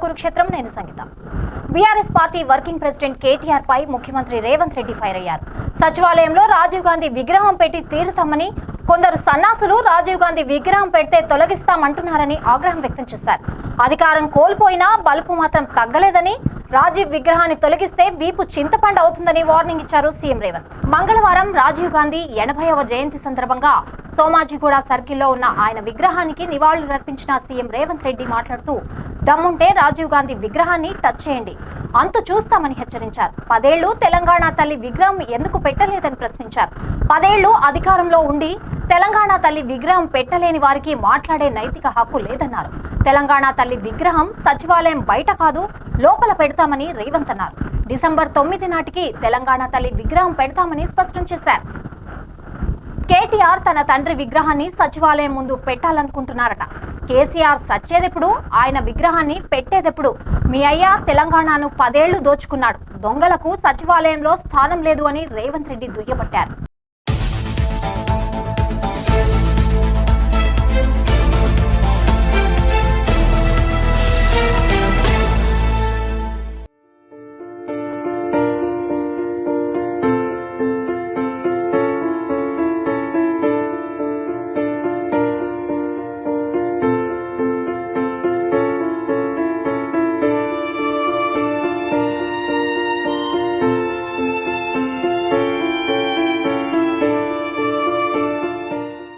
కురుక్షేత్రం. నేను Sangeetha. BRS party working president KTR పై ముఖ్యమంత్రి రేవంత్ రెడ్డి ఫైర్ అయ్యారు. సచివాలయంలో రాజీవ్ గాంధీ విగ్రహం పెట్టి తీరుతామని, కొందరు సన్నాసులు రాజీవ్ గాంధీ విగ్రహం పెడితే తొలగిస్తామంటున్నారని ఆగ్రహం వ్యక్తం చేశారు. అధికారం కోల్పోయినా బలుపు మాత్రం తగ్గలేదని, రాజీవ్ విగ్రహాన్ని తొలగిస్తే వీపు చింతపండు అవుతుందని వార్నింగ్ ఇచ్చారు సీఎం రేవంత్. మంగళవారం రాజీవ్ గాంధీ 80వ జయంతి సందర్భంగా సోమాజిగూడ సర్కిల్లో ఉన్న ఆయన విగ్రహానికి నివాళులర్పించిన సీఎం రేవంత్ రెడ్డి మాట్లాడుతూ, దమ్ముంటే రాజీవ్ గాంధీ విగ్రహాన్ని టచ్ చేయండి, అంతు చూస్తామని హెచ్చరించారు. 10 ఏళ్లు తెలంగాణ తల్లి విగ్రహం ఎందుకు పెట్టలేదని ప్రశ్నించారు. 10 ఏళ్లు అధికారంలో ఉండి తెలంగాణ తల్లి విగ్రహం పెట్టలేని వారికి మాట్లాడే నైతిక హక్కు లేదన్నారు. తెలంగాణ తల్లి విగ్రహం సచివాలయం బయట కాదు, లోపల పెడతామని రేవంత్ అన్నారు. డిసెంబర్ 9 నాటికి తెలంగాణ తల్లి విగ్రహం పెడతామని స్పష్టం చేశారు. కేటీఆర్ తన తండ్రి విగ్రహాన్ని సచివాలయం ముందు పెట్టాలనుకుంటున్నారట. కేసీఆర్ సచ్చేదెప్పుడు, ఆయన విగ్రహాన్ని పెట్టేదెప్పుడు? మీ అయ్య తెలంగాణను 10 ఏళ్లు దోచుకున్నాడు, దొంగలకు సచివాలయంలో స్థానం లేదు అని రేవంత్ రెడ్డి దుయ్యబట్టారు.